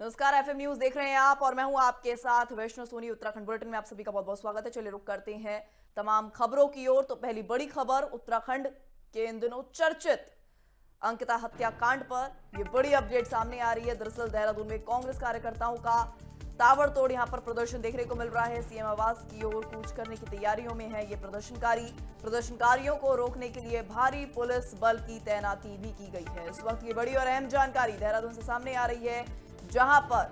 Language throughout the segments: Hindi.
नमस्कार, एफएम न्यूज देख रहे हैं आप और मैं हूं आपके साथ वैष्णो सोनी। उत्तराखंड बुलेटिन में आप सभी का बहुत बहुत स्वागत है। चलिए रुक करते हैं तमाम खबरों की ओर। तो पहली बड़ी खबर उत्तराखंड के इन दिनों चर्चित अंकिता हत्याकांड पर यह बड़ी अपडेट सामने आ रही है। दरअसल देहरादून में कांग्रेस कार्यकर्ताओं का ताबड़तोड़ यहां पर प्रदर्शन देखने को मिल रहा है। सीएम आवास की ओर कूच करने की तैयारियों में है ये प्रदर्शनकारियों को रोकने के लिए भारी पुलिस बल की तैनाती भी की गई है। इस वक्त ये बड़ी और अहम जानकारी देहरादून से सामने आ रही है, जहां पर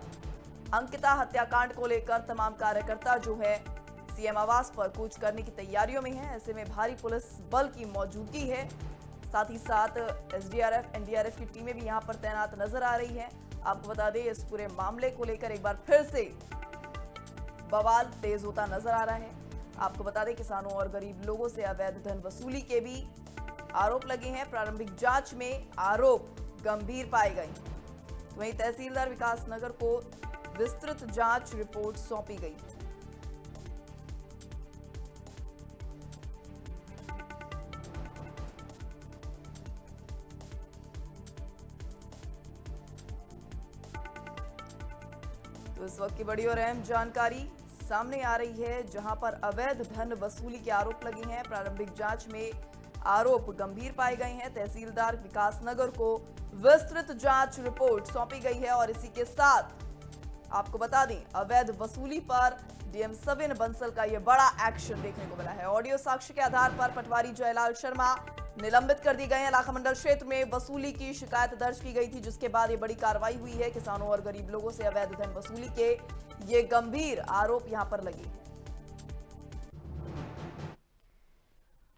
अंकिता हत्याकांड को लेकर तमाम कार्यकर्ता जो है सीएम आवास पर कूच करने की तैयारियों में है। ऐसे में भारी पुलिस बल की मौजूदगी है, साथ ही साथ एसडीआरएफ एनडीआरएफ की टीमें भी यहां पर तैनात नजर आ रही हैं। आपको बता दें, इस पूरे मामले को लेकर एक बार फिर से बवाल तेज होता नजर आ रहा है। आपको बता दें, किसानों और गरीब लोगों से अवैध धन वसूली के भी आरोप लगे हैं। प्रारंभिक जांच में आरोप गंभीर पाए गए हैं। वहीं तहसीलदार विकास नगर को विस्तृत जांच रिपोर्ट सौंपी गई। तो इस वक्त की बड़ी और अहम जानकारी सामने आ रही है, जहां पर अवैध धन वसूली के आरोप लगे हैं। प्रारंभिक जांच में आरोप गंभीर पाए गए हैं। तहसीलदार विकास नगर को विस्तृत जांच रिपोर्ट सौंपी गई है और इसी के साथ आपको बता दें, अवैध वसूली पर डीएम सविन बंसल का यह बड़ा एक्शन देखने को मिला है। ऑडियो साक्ष्य के आधार पर पटवारी जयलाल शर्मा निलंबित कर दिए गए हैं। लाखा मंडल क्षेत्र में वसूली की शिकायत दर्ज की गई थी, जिसके बाद ये बड़ी कार्रवाई हुई है। किसानों और गरीब लोगों से अवैध धन वसूली के ये गंभीर आरोप यहां पर लगे हैं।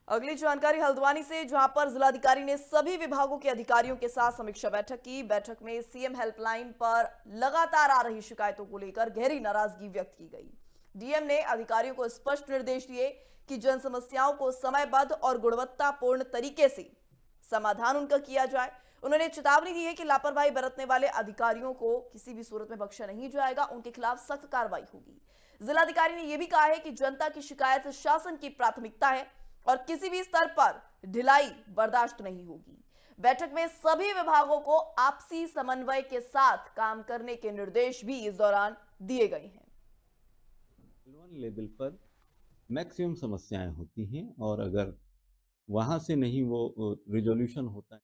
अगली जानकारी हल्द्वानी से, जहां पर जिलाधिकारी ने सभी विभागों के अधिकारियों के साथ समीक्षा बैठक की। बैठक में सीएम हेल्पलाइन पर लगातार आ रही शिकायतों को लेकर गहरी नाराजगी व्यक्त की गई। डीएम ने अधिकारियों को स्पष्ट निर्देश दिए कि जन समस्याओं को समयबद्ध और गुणवत्तापूर्ण तरीके से समाधान उनका किया जाए। उन्होंने चेतावनी दी है कि लापरवाही बरतने वाले अधिकारियों को किसी भी सूरत में बख्शा नहीं जाएगा, उनके खिलाफ सख्त कार्रवाई होगी। जिलाधिकारी ने यह भी कहा है कि जनता की शिकायत शासन की प्राथमिकता है और किसी भी स्तर पर ढिलाई बर्दाश्त नहीं होगी। बैठक में सभी विभागों को आपसी समन्वय के साथ काम करने के निर्देश भी इस दौरान दिए गए हैं। लेवल पर मैक्सिमम समस्याएं होती हैं और अगर वहां से नहीं वो रिजोल्यूशन होता है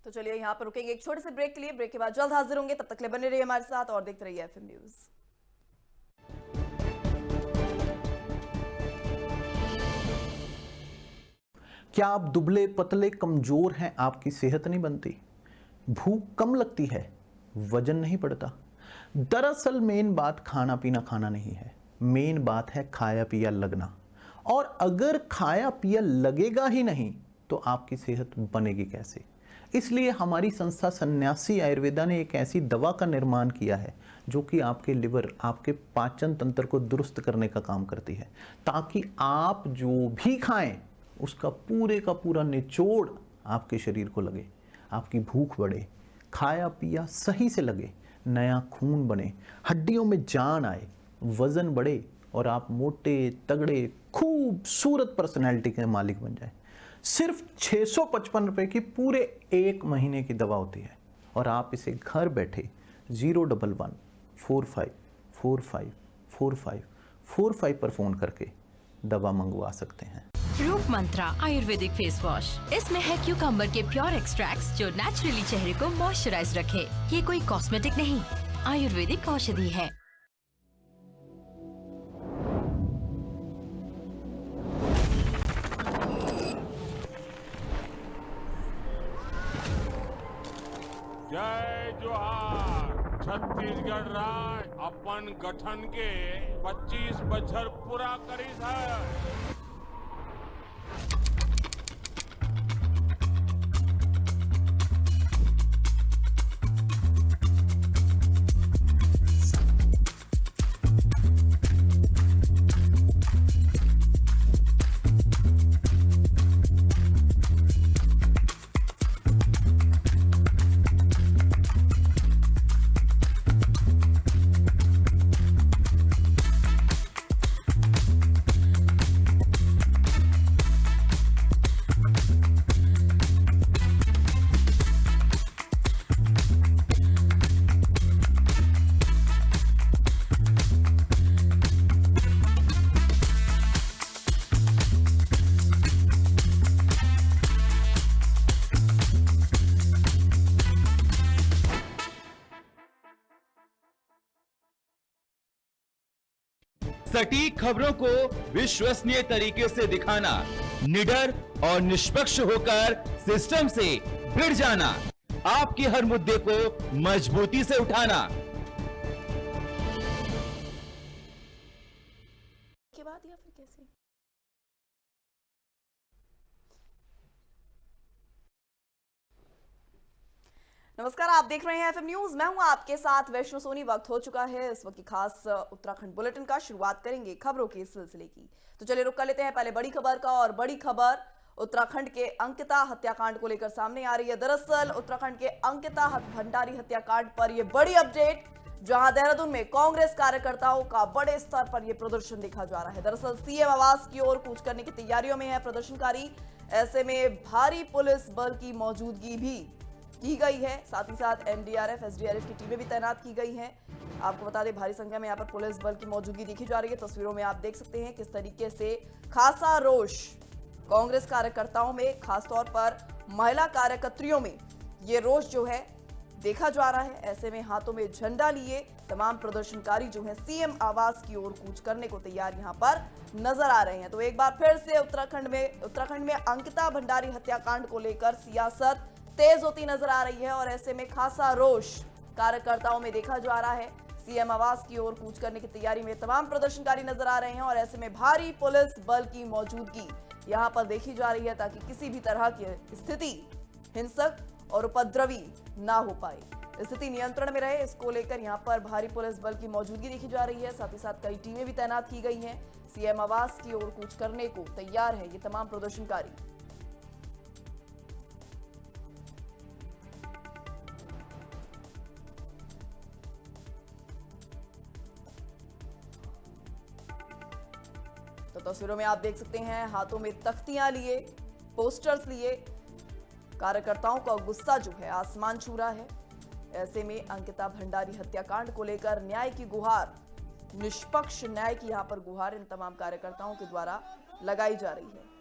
तो चलिए यहां पर रुकेंगे एक छोटे से ब्रेक के लिए। ब्रेक के बाद जल्द हाजिर होंगे, तब तक के लिए बने रहिए हमारे साथ और देखते रहिए एफएम न्यूज। क्या आप दुबले पतले कमजोर हैं? आपकी सेहत नहीं बनती, भूख कम लगती है, वजन नहीं बढ़ता? दरअसल मेन बात खाना पीना खाना नहीं है, मेन बात है खाया पिया लगना। और अगर खाया पिया लगेगा ही नहीं तो आपकी सेहत बनेगी कैसे? इसलिए हमारी संस्था सन्यासी आयुर्वेदा ने एक ऐसी दवा का निर्माण किया है जो कि आपके लिवर, आपके पाचन तंत्र को दुरुस्त करने का काम करती है, ताकि आप जो भी खाएं उसका पूरे का पूरा निचोड़ आपके शरीर को लगे, आपकी भूख बढ़े, खाया पिया सही से लगे, नया खून बने, हड्डियों में जान आए, वजन बढ़े और आप मोटे तगड़े खूबसूरत पर्सनैलिटी के मालिक बन जाए। सिर्फ 655 रुपए की पूरे 1 महीने की दवा होती है और आप इसे घर बैठे 01145454545 पर फ़ोन करके दवा मंगवा सकते हैं। रूप मंत्रा आयुर्वेदिक फेस वॉश। इसमें है क्यूकम्बर के प्योर एक्सट्रैक्ट्स जो नेचुरली चेहरे को मॉइस्चराइज रखे। ये कोई कॉस्मेटिक नहीं, आयुर्वेदिक औषधि है। जय जोहार। छत्तीसगढ़ राज्य अपन गठन के 25 बछर पूरा करीस है। सटीक खबरों को विश्वसनीय तरीके से दिखाना, निडर और निष्पक्ष होकर सिस्टम से भिड़ जाना, आपके हर मुद्दे को मजबूती से उठाना। के बाद या फिर कैसे? नमस्कार, आप देख रहे हैं एफएम न्यूज। मैं हूं आपके साथ वैष्णो सोनी। वक्त हो चुका है इस वक्त की खास उत्तराखंड बुलेटिन का। शुरुआत करेंगे खबरों के सिलसिले की, तो चलिए रुक कर लेते हैं पहले बड़ी खबर का। और बड़ी खबर उत्तराखंड के अंकिता हत्याकांड को लेकर सामने आ रही है। दरअसल उत्तराखंड के अंकिता भंडारी हत्याकांड पर यह बड़ी अपडेट, जहां देहरादून में कांग्रेस कार्यकर्ताओं का बड़े स्तर पर यह प्रदर्शन देखा जा रहा है। दरअसल सीएम आवास की ओर कूच करने की तैयारियों में है प्रदर्शनकारी। ऐसे में भारी पुलिस बल की मौजूदगी भी की गई है। साथ ही साथ एनडीआरएफ, एसडीआरएफ की टीमें भी तैनात की गई हैं। आपको बता दें, भारी संख्या में यहाँ पर पुलिस बल की मौजूदगी देखी जा रही है। तस्वीरों में आप देख सकते हैं किस तरीके से खासा रोष कांग्रेस कार्यकर्ताओं में, खासतौर पर महिला कार्यकर्त्रियों में ये रोष जो है देखा जा रहा है। ऐसे में हाथों में झंडा लिए तमाम प्रदर्शनकारी जो है सीएम आवास की ओर कूच करने को तैयार यहाँ पर नजर आ रहे हैं। तो एक बार फिर से उत्तराखंड में अंकिता भंडारी हत्याकांड को लेकर सियासत तेज होती नजर आ रही है। और ऐसे में खासा रोष कार्यकर्ताओं में देखा जा रहा है। सीएम आवास की ओर कूच करने की तैयारी में तमाम प्रदर्शनकारी नजर आ रहे हैं। और ऐसे में भारी पुलिस बल की मौजूदगी यहां पर देखी जा रही है, ताकि किसी भी तरह की स्थिति हिंसक और उपद्रवी ना हो पाए, स्थिति नियंत्रण में रहे। इसको लेकर यहां पर भारी पुलिस बल की मौजूदगी देखी जा रही है। साथ ही साथ कई टीमें भी तैनात की गई हैं। सीएम आवास की ओर कूच करने को तैयार है ये तमाम प्रदर्शनकारी। तो तस्वीरों में आप देख सकते हैं हाथों में तख्तियां लिए, पोस्टर्स लिए, कार्यकर्ताओं का गुस्सा जो है आसमान छू रहा है। ऐसे में अंकिता भंडारी हत्याकांड को लेकर न्याय की गुहार, निष्पक्ष न्याय की यहां पर गुहार इन तमाम कार्यकर्ताओं के द्वारा लगाई जा रही है।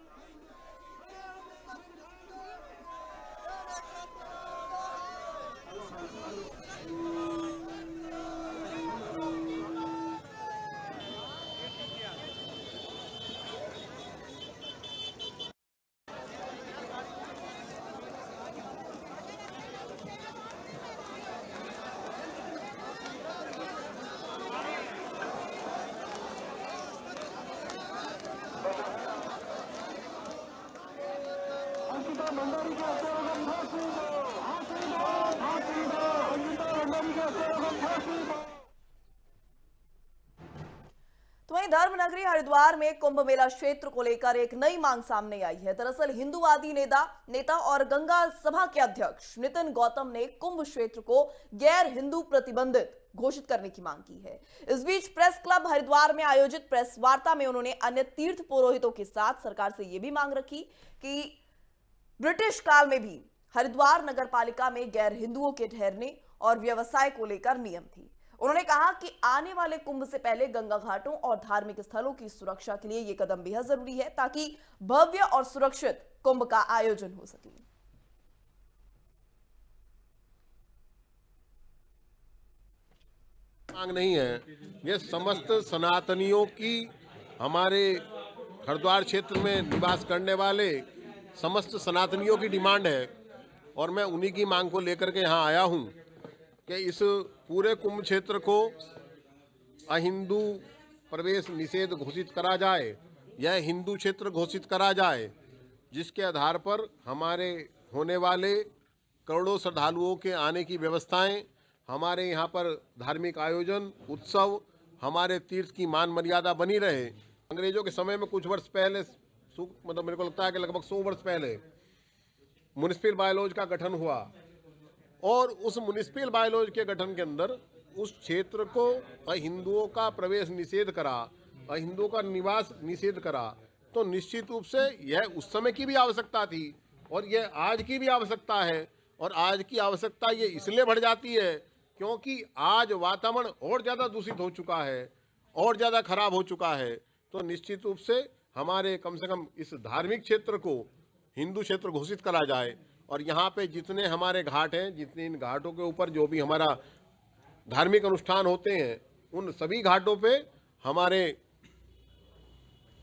तो वहीं धर्मनगरी हरिद्वार में कुंभ मेला क्षेत्र को लेकर एक नई मांग सामने आई है। दरअसल हिंदूवादी नेता और गंगा सभा के अध्यक्ष नितिन गौतम ने कुंभ क्षेत्र को गैर हिंदू प्रतिबंधित घोषित करने की मांग की है। इस बीच प्रेस क्लब हरिद्वार में आयोजित प्रेस वार्ता में उन्होंने अन्य तीर्थ पुरोहितों के साथ सरकार से यह भी मांग रखी कि ब्रिटिश काल में भी हरिद्वार नगर पालिका में गैर हिंदुओं के ठहरने और व्यवसाय को लेकर नियम थी। उन्होंने कहा कि आने वाले कुंभ से पहले गंगा घाटों और धार्मिक स्थलों की सुरक्षा के लिए ये कदम बेहद जरूरी है ताकि भव्य और सुरक्षित कुंभ का आयोजन हो सके। मांग नहीं है, ये समस्त सनातनियों की, हमारे हरिद्वार क्षेत्र में निवास करने वाले समस्त सनातनियों की डिमांड है और मैं उन्हीं की मांग को लेकर के यहाँ आया हूँ कि इस पूरे कुंभ क्षेत्र को अहिंदू प्रवेश निषेध घोषित करा जाए, यह हिंदू क्षेत्र घोषित करा जाए, जिसके आधार पर हमारे होने वाले करोड़ों श्रद्धालुओं के आने की व्यवस्थाएं, हमारे यहाँ पर धार्मिक आयोजन, उत्सव, हमारे तीर्थ की मान मर्यादा बनी रहे। अंग्रेजों के समय में कुछ वर्ष पहले, मतलब मेरे को लगता है कि लगभग 100 वर्ष पहले म्युनिसिपल बायलॉज का गठन हुआ और उस म्युनिसिपल बायलॉज के गठन के अंदर उस क्षेत्र को अहिंदुओं का प्रवेश निषेध करा, अहिंदुओं का निवास निषेध करा। तो निश्चित रूप से यह उस समय की भी आवश्यकता थी और यह आज की भी आवश्यकता है। और आज की आवश्यकता ये इसलिए बढ़ जाती है क्योंकि आज वातावरण और ज़्यादा दूषित हो चुका है, और ज़्यादा खराब हो चुका है। तो निश्चित रूप से हमारे कम से कम इस धार्मिक क्षेत्र को हिंदू क्षेत्र घोषित करा जाए और यहाँ पे जितने हमारे घाट हैं, जितने इन घाटों के ऊपर जो भी हमारा धार्मिक अनुष्ठान होते हैं, उन सभी घाटों पे हमारे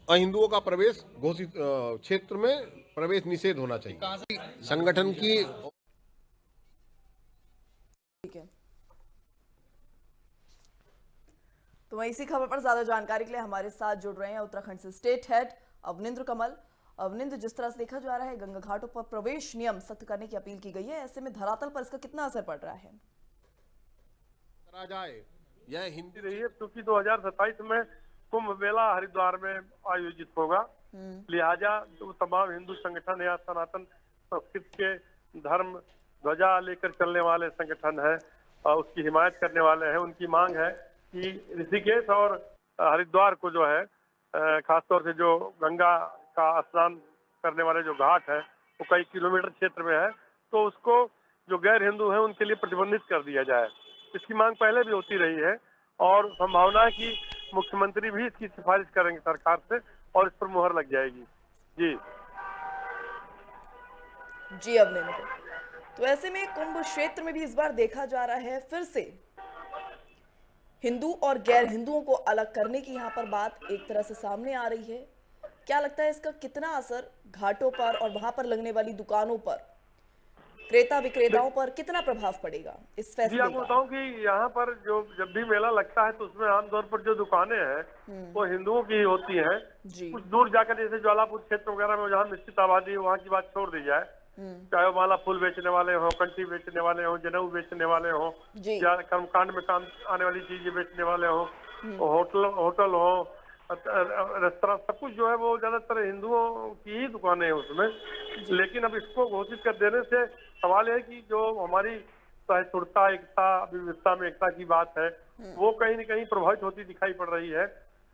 अहिंदुओं का प्रवेश घोषित क्षेत्र में प्रवेश निषेध होना चाहिए। संगठन की ठीक है, तो वहीं इसी खबर पर ज्यादा जानकारी के लिए हमारे साथ जुड़ रहे हैं उत्तराखंड से स्टेट हेड अवनिंद्र कमल। अवनिंद्र, जिस तरह से देखा जा रहा है गंगा घाटों पर प्रवेश नियम सख्त करने की अपील की गई है, ऐसे में धरातल पर इसका कितना असर पड़ रहा है? करा जाए, यह हिंदी रही है क्योंकि 2027 में कुंभ मेला हरिद्वार में आयोजित होगा। लिहाजा जो तमाम हिंदू संगठन या सनातन संस्कृति के धर्म ध्वजा लेकर चलने वाले संगठन है और उसकी हिमायत करने वाले हैं, उनकी मांग है कि ऋषिकेश और हरिद्वार को जो है खासतौर से जो गंगा का स्नान करने वाले जो घाट है वो कई किलोमीटर क्षेत्र में है, तो उसको जो गैर हिंदू हैं उनके लिए प्रतिबंधित कर दिया जाए। इसकी मांग पहले भी होती रही है और संभावना है कि मुख्यमंत्री भी इसकी सिफारिश करेंगे सरकार से और इस पर मुहर लग जाएगी। जी अवनिंद्र, तो ऐसे में कुंभ क्षेत्र में भी इस बार देखा जा रहा है फिर से हिंदू और गैर हिंदुओं को अलग करने की यहाँ पर बात एक तरह से सामने आ रही है। क्या लगता है इसका कितना असर घाटों पर और वहां पर लगने वाली दुकानों पर, क्रेता विक्रेताओं पर कितना प्रभाव पड़ेगा इस फैसले का? आपको बताऊं कि यहाँ पर जो जब भी मेला लगता है तो उसमें आमतौर पर जो दुकानें हैं वो हिंदुओं की ही होती हैं। कुछ दूर जाकर जैसे ज्वालापुर क्षेत्र वगैरह में जहाँ निश्चित आबादी है वहाँ की बात छोड़ दी जाए, चाहे वो माला फूल बेचने वाले हों, कंठी बेचने वाले हों, जनेऊ बेचने वाले हों या कर्मकांड में काम आने वाली चीजें बेचने वाले हों, होटल हो, रेस्तरां, सब कुछ जो है वो ज्यादातर हिंदुओं की ही दुकानें हैं उसमें। लेकिन अब इसको घोषित कर देने से सवाल है कि जो हमारी सहिष्णुता, एकता, विविधता में एकता की बात है वो कहीं न कहीं प्रभावित होती दिखाई पड़ रही है।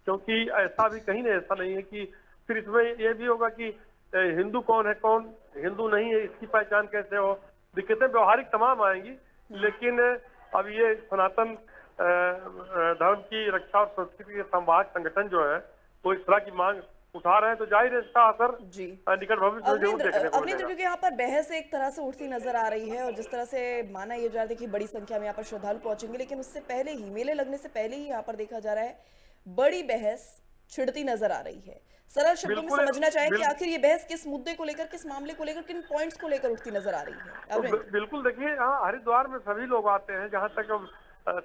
क्योंकि ऐसा भी कहीं नहीं, ऐसा नहीं है कि फिर इसमें ये भी होगा कि हिंदू कौन है कौन हिंदू नहीं है इसकी पहचान कैसे हो। दिक्कतें व्यवहारिक तमाम आएंगी, लेकिन अब ये सनातन धर्म की रक्षा और संस्कृति के संवाहक संगठन जो है वो इस तरह की मांग उठा रहे हैं, तो जाहिर है इसका असर निकट भविष्य में जरूर देखने को मिलेगा। क्योंकि यहाँ पर बहस एक तरह से उठती नजर आ रही है और जिस तरह से माना ये जा रहा है कि बड़ी संख्या में यहाँ पर श्रद्धालु पहुंचेंगे, लेकिन उससे पहले ही, मेले लगने से पहले ही यहाँ पर देखा जा रहा है बड़ी बहस छिड़ती नजर आ रही है। सरल शब्दों में समझना चाहे कि आखिर ये बहस किस मुद्दे को लेकर, किस मामले को लेकर, किन पॉइंट्स को लेकर उठती नजर आ रही है? बिल्कुल, देखिए यहाँ हरिद्वार में सभी लोग आते हैं, जहाँ तक अब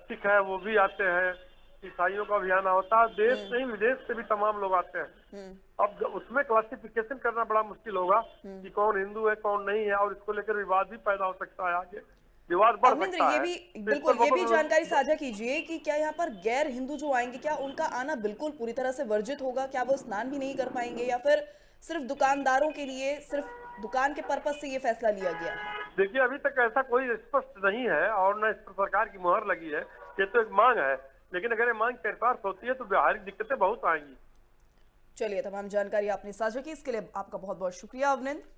सिख है वो भी आते हैं, ईसाइयों का भी आना होता है, देश नहीं विदेश से भी तमाम लोग आते हैं। अब उसमें क्लासिफिकेशन करना बड़ा मुश्किल होगा कि कौन हिंदू है कौन नहीं है, और इसको लेकर विवाद भी पैदा हो सकता है, आगे विवाद बढ़ सकता है। बिल्कुल, ये भी जानकारी साझा कीजिए कि क्या यहाँ पर गैर हिंदू जो आएंगे क्या उनका आना बिल्कुल पूरी तरह से वर्जित होगा? क्या वो स्नान भी नहीं कर पाएंगे या फिर सिर्फ दुकानदारों के लिए, सिर्फ दुकान के पर्पज से ये फैसला लिया गया है? देखिए, अभी तक ऐसा कोई स्पष्ट नहीं है और न इस पर सरकार की मुहर लगी है। ये तो एक मांग है, लेकिन अगर ये मांग चरितार्थ होती है तो व्यवहारिक दिक्कतें बहुत आएंगी। चलिए, तमाम जानकारी आपने साझा की, इसके लिए आपका बहुत बहुत शुक्रिया अवनिंद्र।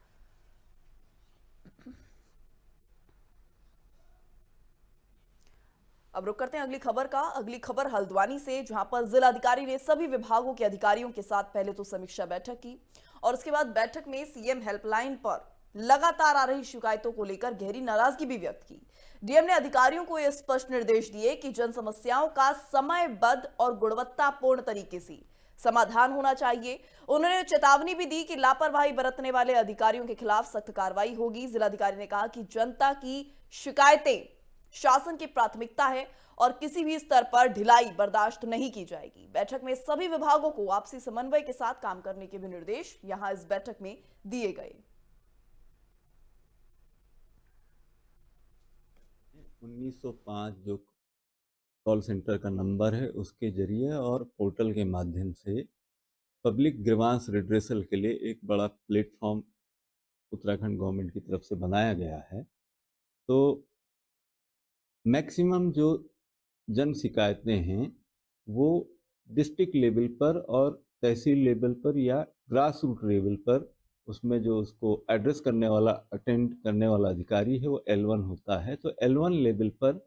अब रुक करते हैं अगली खबर हल्द्वानी से, जहां पर जिलाधिकारी ने सभी विभागों के अधिकारियों के साथ पहले तो समीक्षा बैठक की और उसके बाद बैठक में सीएम हेल्पलाइन पर लगातार आ रही शिकायतों को लेकर गहरी नाराजगी भी व्यक्त की। डीएम ने अधिकारियों को यह स्पष्ट निर्देश दिए कि जन समस्याओं का समयबद्ध और गुणवत्तापूर्ण तरीके से समाधान होना चाहिए। उन्होंने चेतावनी भी दी कि लापरवाही बरतने वाले अधिकारियों के खिलाफ सख्त कार्रवाई होगी। जिलाधिकारी ने कहा कि जनता की शिकायतें शासन की प्राथमिकता है और किसी भी स्तर पर ढिलाई बर्दाश्त नहीं की जाएगी। बैठक में सभी विभागों को आपसी समन्वय के साथ काम करने के भी निर्देश यहां इस बैठक में दिए गए। 1905 जो कॉल सेंटर का नंबर है उसके जरिए और पोर्टल के माध्यम से पब्लिक ग्रीवांस रिड्रेसल के लिए एक बड़ा प्लेटफॉर्म उत्तराखंड गवर्नमेंट की तरफ से बनाया गया है। तो मैक्सिमम जो जन शिकायतें हैं वो डिस्ट्रिक्ट लेवल पर और तहसील लेवल पर या ग्रास रूट लेवल पर उसमें जो उसको एड्रेस करने वाला अटेंड करने वाला अधिकारी है वो L1 होता है। तो L1 लेवल पर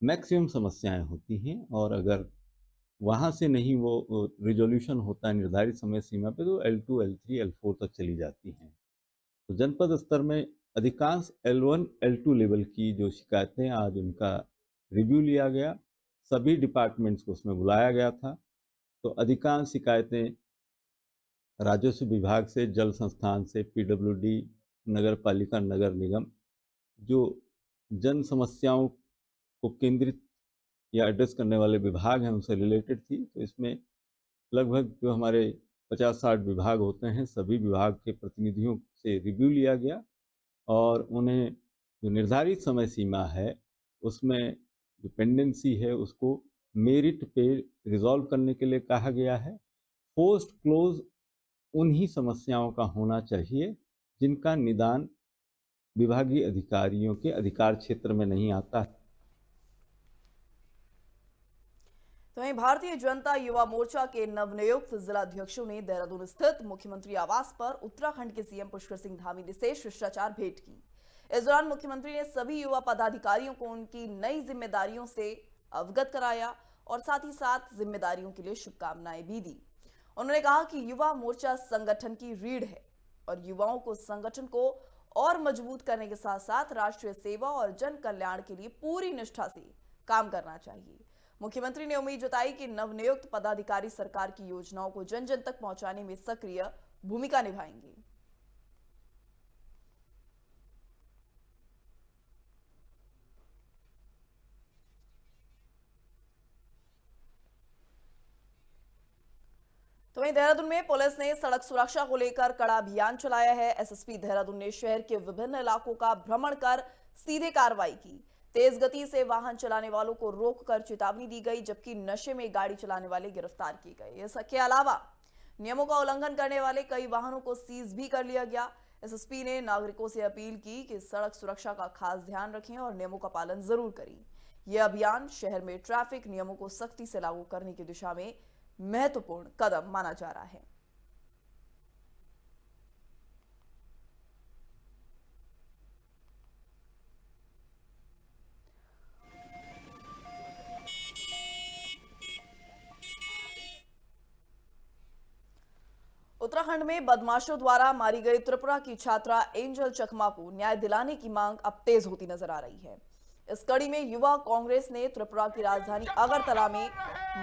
मैक्सिमम समस्याएं होती हैं और अगर वहाँ से नहीं वो रिजोल्यूशन होता है निर्धारित समय सीमा पे तो L2, L3, L4 तक चली जाती हैं। तो जनपद स्तर में अधिकांश L1, L2 लेवल की जो शिकायतें आज उनका रिव्यू लिया गया, सभी डिपार्टमेंट्स को उसमें बुलाया गया था। तो अधिकांश शिकायतें राजस्व विभाग से, जल संस्थान से, PWD, नगर पालिका, नगर निगम जो जन समस्याओं को केंद्रित या एड्रेस करने वाले विभाग हैं उनसे रिलेटेड थी। तो इसमें लगभग जो हमारे 50-60 विभाग होते हैं सभी विभाग के प्रतिनिधियों से रिव्यू लिया गया और उन्हें जो निर्धारित समय सीमा है उसमें जो पेंडेंसी है उसको मेरिट पे रिजॉल्व करने के लिए कहा गया है। पोस्ट क्लोज उन्हीं समस्याओं का होना चाहिए जिनका निदान विभागीय अधिकारियों के अधिकार क्षेत्र में नहीं आता। तो वहीं भारतीय जनता युवा मोर्चा के नवनियुक्त जिलाध्यक्षों ने देहरादून स्थित मुख्यमंत्री आवास पर उत्तराखंड के सीएम पुष्कर सिंह धामी से शिष्टाचार भेंट की। इस दौरान मुख्यमंत्री ने सभी युवा पदाधिकारियों को उनकी नई जिम्मेदारियों से अवगत कराया और साथ ही साथ जिम्मेदारियों के लिए शुभकामनाएं भी दी। उन्होंने कहा कि युवा मोर्चा संगठन की रीढ़ है और युवाओं को संगठन को और मजबूत करने के साथ साथ राष्ट्रीय सेवा और जन कल्याण के लिए पूरी निष्ठा से काम करना चाहिए। मुख्यमंत्री ने उम्मीद जताई कि नवनियुक्त पदाधिकारी सरकार की योजनाओं को जन जन तक पहुंचाने में सक्रिय भूमिका निभाएंगे। तो वहीं देहरादून में पुलिस ने सड़क सुरक्षा को लेकर कड़ा अभियान चलाया है। एसएसपी देहरादून ने शहर के विभिन्न इलाकों का भ्रमण कर सीधे कार्रवाई की। तेज गति से वाहन चलाने वालों को रोककर चेतावनी दी गई, जबकि नशे में गाड़ी चलाने वाले गिरफ्तार किए गए। इसके अलावा नियमों का उल्लंघन करने वाले कई वाहनों को सीज भी कर लिया गया। एसएसपी ने नागरिकों से अपील की कि सड़क सुरक्षा का खास ध्यान रखें और नियमों का पालन जरूर करें। यह अभियान शहर में ट्रैफिक नियमों को सख्ती से लागू करने की दिशा में महत्वपूर्ण कदम माना जा रहा है। उत्तराखंड में बदमाशों द्वारा मारी गई त्रिपुरा की छात्रा एंजल चकमा को न्याय दिलाने की मांग अब तेज होती नजर आ रही है। इस कड़ी में युवा कांग्रेस ने त्रिपुरा की राजधानी अगरतला में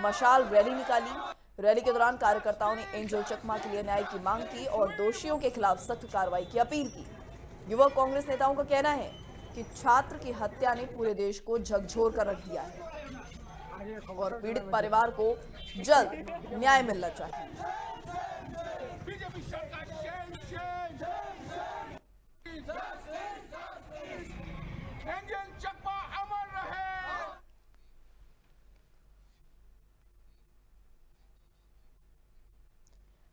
मशाल रैली निकाली। रैली के दौरान कार्यकर्ताओं ने एंजल चकमा के लिए न्याय की मांग की और दोषियों के खिलाफ सख्त कार्रवाई की अपील की। युवा कांग्रेस नेताओं का कहना है कि छात्र की हत्या ने पूरे देश को झकझोर कर रख दिया है और पीड़ित परिवार को जल्द न्याय मिलना चाहिए।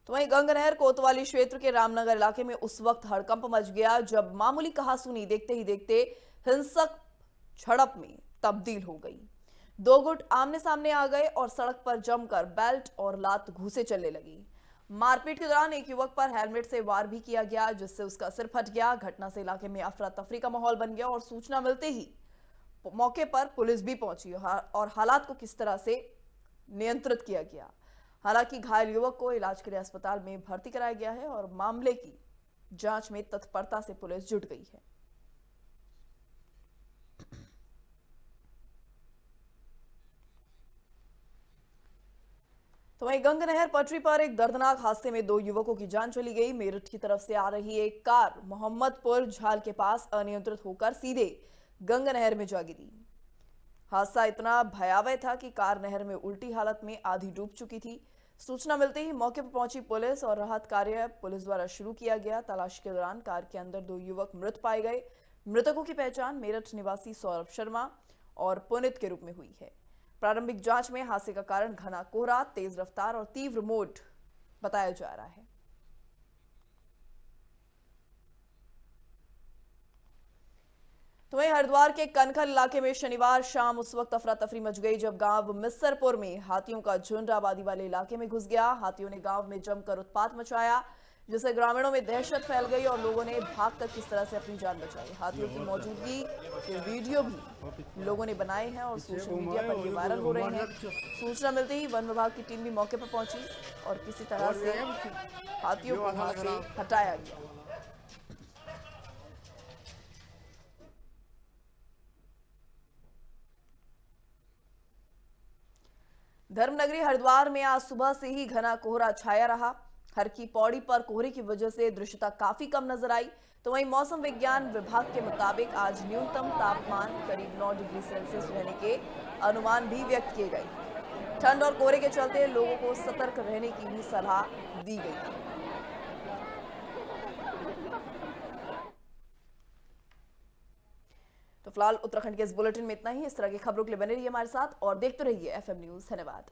तो वहीं गंगनहर कोतवाली क्षेत्र के रामनगर इलाके में उस वक्त हड़कंप मच गया जब मामूली कहासुनी देखते ही देखते हिंसक झड़प में तब्दील हो गई। दो गुट आमने सामने आ गए और सड़क पर जमकर बेल्ट और लात घूसे चलने लगी। मारपीट के दौरान एक युवक पर हेलमेट से वार भी किया गया, जिससे उसका सिर फट गया। घटना से इलाके में अफरा तफरी का माहौल बन गया और सूचना मिलते ही मौके पर पुलिस भी पहुंची और हालात को किस तरह से नियंत्रित किया गया। हालांकि घायल युवक को इलाज के लिए अस्पताल में भर्ती कराया गया है और मामले की जांच में तत्परता से पुलिस जुट गई है। तो वहीं गंगा नहर पटरी पर एक दर्दनाक हादसे में 2 युवकों की जान चली गई। मेरठ की तरफ से आ रही एक कार मोहम्मदपुर झाल के पास अनियंत्रित होकर सीधे गंगा नहर में जा गिरी। हादसा इतना भयावह था कि कार नहर में उल्टी हालत में आधी डूब चुकी थी। सूचना मिलते ही मौके पर पहुंची पुलिस और राहत कार्य पुलिस द्वारा शुरू किया गया। तलाशी के दौरान कार के अंदर 2 युवक मृत पाए गए। मृतकों की पहचान मेरठ निवासी सौरभ शर्मा और पुनित के रूप में हुई है। प्रारंभिक जांच में हादसे का कारण घना कोहरा, तेज रफ्तार और तीव्र मोड बताया जा रहा है। तो वहीं हरिद्वार के कनखल इलाके में शनिवार शाम उस वक्त अफरा तफरी मच गई जब गांव मिस्सरपुर में हाथियों का झुंड आबादी वाले इलाके में घुस गया। हाथियों ने गांव में जमकर उत्पात मचाया, जिससे ग्रामीणों में दहशत फैल गई और लोगों ने भागकर किस तरह से अपनी जान बचाई। हाथियों की मौजूदगी के वीडियो भी लोगों ने बनाए हैं और सोशल मीडिया पर ये वायरल हो रहे हैं। सूचना मिलते ही वन विभाग की टीम भी मौके पर पहुंची और किसी तरह से हाथियों को वहां से हटाया गया। धर्मनगरी हरिद्वार में आज सुबह से ही घना कोहरा छाया रहा। हर की पौड़ी पर कोहरे की वजह से दृश्यता काफी कम नजर आई। तो वहीं मौसम विज्ञान विभाग के मुताबिक आज न्यूनतम तापमान करीब 9 डिग्री सेल्सियस रहने के अनुमान भी व्यक्त किए गए। ठंड और कोहरे के चलते लोगों को सतर्क रहने की भी सलाह दी गई है। तो फिलहाल उत्तराखंड के इस बुलेटिन में इतना ही। इस तरह की खबरों के लिए बने रहिए हमारे साथ और देखते रहिए FM न्यूज। धन्यवाद।